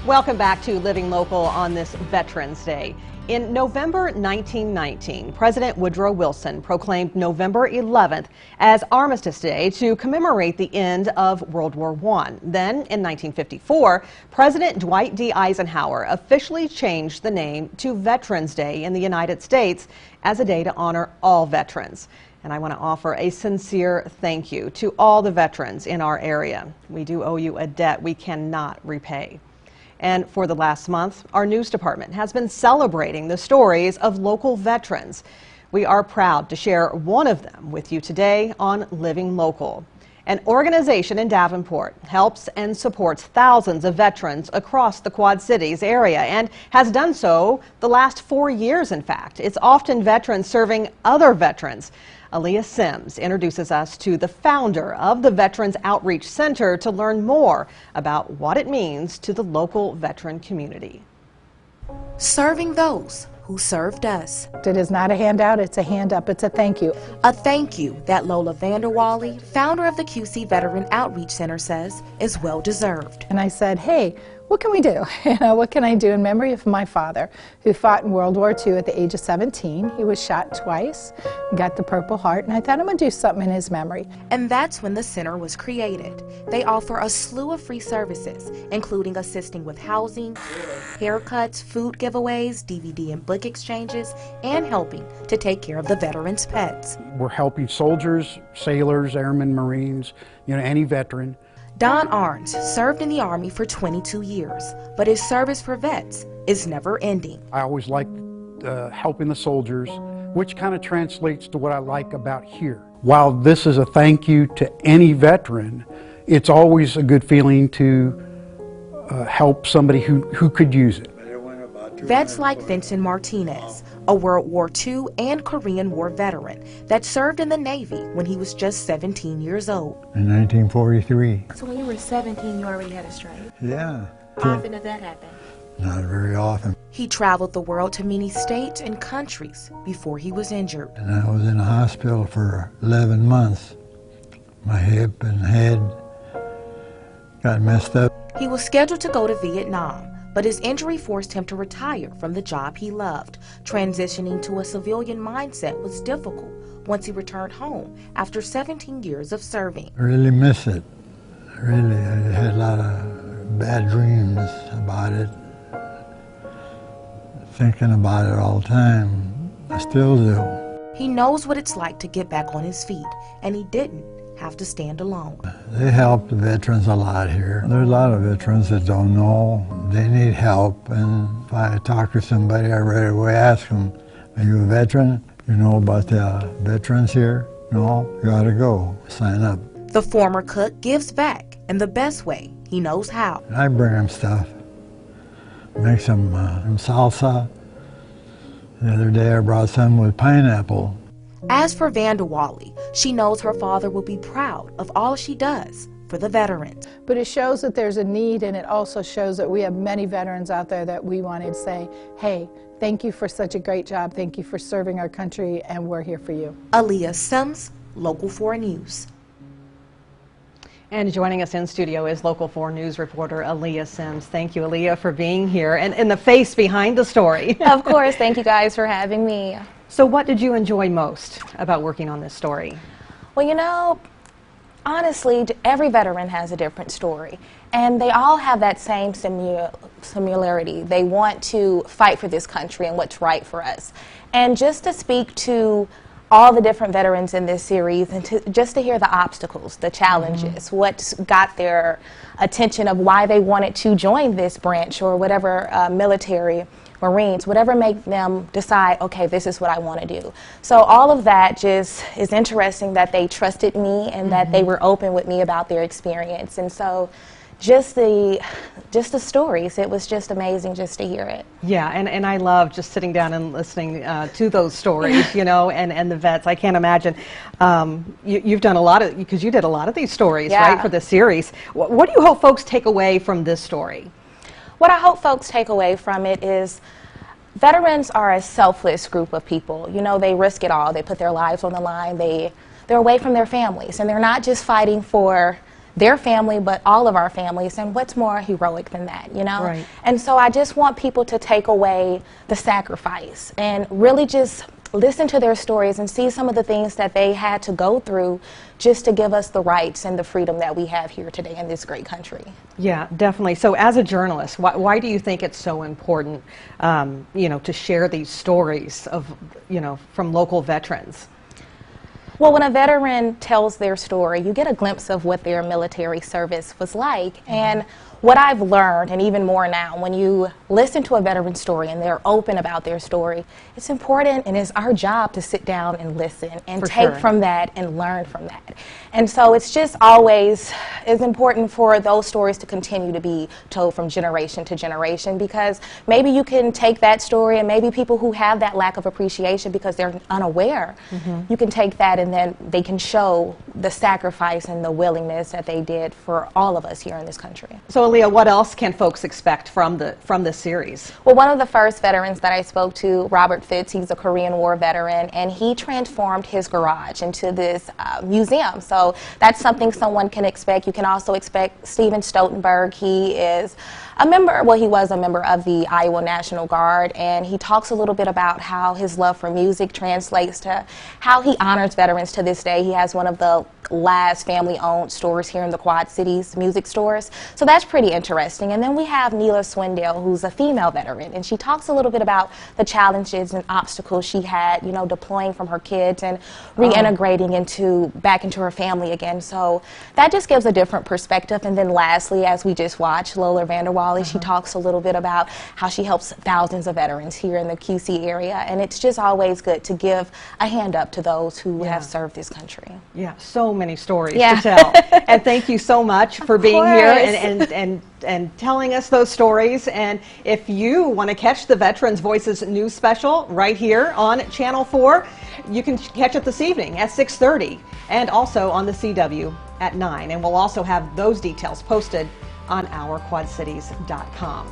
Welcome back to Living Local on this Veterans Day. In November 1919, President Woodrow Wilson proclaimed November 11th as Armistice Day to commemorate the end of World War I. Then, in 1954, President Dwight D. Eisenhower officially changed the name to Veterans Day in the United States as a day to honor all veterans. And I want to offer a sincere thank you to all the veterans in our area. We do owe you a debt we cannot repay. And for the last month, our news department has been celebrating the stories of local veterans. We are proud to share one of them with you today on Living Local. An organization in Davenport helps and supports thousands of veterans across the Quad Cities area and has done so the last 4 years, in fact. It's often veterans serving other veterans. Aaliyah Sims introduces us to the founder of the Veterans Outreach Center to learn more about what it means to the local veteran community. Serving those who served us. It is not a handout, it's a hand up, it's a thank you. A thank you that Lola Vanderwally, founder of the QC Veteran Outreach Center, says is well deserved. And I said, hey, what can we do? What can I do in memory of my father, who fought in World War II at the age of 17. He was shot twice, got the Purple Heart, and I thought I'm going to do something in his memory. And that's when the center was created. They offer a slew of free services, including assisting with housing, haircuts, food giveaways, DVD and book exchanges, and helping to take care of the veterans' pets. We're helping soldiers, sailors, airmen, Marines, any veteran. Don Arns served in the Army for 22 years, but his service for vets is never ending. I always like helping the soldiers, which kind of translates to what I like about here. While this is a thank you to any veteran, it's always a good feeling to help somebody who could use it. Vets like Vincent Martinez, a World War II and Korean War veteran that served in the Navy when he was just 17 years old. In 1943. So when you were 17, you already had a stroke? Yeah. How often does that happen? Not very often. He traveled the world to many states and countries before he was injured. And I was in the hospital for 11 months. My hip and head got messed up. He was scheduled to go to Vietnam, but his injury forced him to retire from the job he loved. Transitioning to a civilian mindset was difficult once he returned home after 17 years of serving. I really miss it. Really, I had a lot of bad dreams about it. Thinking about it all the time. I still do. He knows what it's like to get back on his feet, and he didn't have to stand alone. They help the veterans a lot here. There's a lot of veterans that don't know. They need help, and if I talk to somebody, I right away ask them, are you a veteran? You know about the veterans here? No? You ought to go. Sign up. The former cook gives back in the best way he knows how. I bring them stuff. Make some salsa. The other day I brought some with pineapple. As for Vanderwally, she knows her father will be proud of all she does for the veterans. But it shows that there's a need, and it also shows that we have many veterans out there that we want to say, hey, thank you for such a great job, thank you for serving our country, and we're here for you. Aaliyah Sims, Local 4 News. And joining us in studio is Local 4 News reporter Aaliyah Sims. Thank you, Aaliyah, for being here and the face behind the story. Of course, thank you guys for having me. So what did you enjoy most about working on this story? Well, honestly, every veteran has a different story, and they all have that same similarity. They want to fight for this country and what's right for us. And just to speak to all the different veterans in this series, and just to hear the obstacles, the challenges, what got their attention of why they wanted to join this branch or whatever military, Marines, whatever made them decide, okay, this is what I want to do. So all of that just is interesting that they trusted me and that they were open with me about their experience. And so just the stories, it was just amazing just to hear it. Yeah, and I love just sitting down and listening to those stories, and the vets. I can't imagine. You've done a lot of, because you did a lot of these stories, right, for the series. What do you hope folks take away from this story? What I hope folks take away from it is veterans are a selfless group of people. They risk it all. They put their lives on the line. They're away from their families, and they're not just fighting for their family, but all of our families, and what's more heroic than that, you know? Right. And so I just want people to take away the sacrifice and really just listen to their stories and see some of the things that they had to go through just to give us the rights and the freedom that we have here today in this great country. Yeah, definitely. So as a journalist, why do you think it's so important, you know, to share these stories of, you know, from local veterans? Well, when a veteran tells their story, you get a glimpse of what their military service was like. Mm-hmm. And what I've learned, and even more now, when you listen to a veteran's story and they're open about their story, it's important and it's our job to sit down and listen and take from that and learn from that. And so it's just always is important for those stories to continue to be told from generation to generation, because maybe you can take that story and maybe people who have that lack of appreciation because they're unaware, you can take that and then they can show the sacrifice and the willingness that they did for all of us here in this country. So Leah, what else can folks expect from this series? Well, one of the first veterans that I spoke to, Robert Fitz, he's a Korean War veteran, and he transformed his garage into this museum. So that's something someone can expect. You can also expect Steven Stoltenberg. He is a member, well, he was a member of the Iowa National Guard, and he talks a little bit about how his love for music translates to how he honors veterans to this day. He has one of the last family-owned stores here in the Quad Cities, music stores. So that's pretty interesting. And then we have Neela Swindell, who's a female veteran, and she talks a little bit about the challenges and obstacles she had, you know, deploying from her kids and reintegrating back into her family again. So that just gives a different perspective. And then lastly, as we just watched, Lola Vanderwally, she talks a little bit about how she helps thousands of veterans here in the QC area. And it's just always good to give a hand up to those who have served this country. Yeah, so many stories to tell. And thank you so much for being here and telling us those stories. And if you want to catch the Veterans Voices news special right here on Channel 4, you can catch it this evening at 6:30 and also on the CW at 9. And we'll also have those details posted on ourquadcities.com.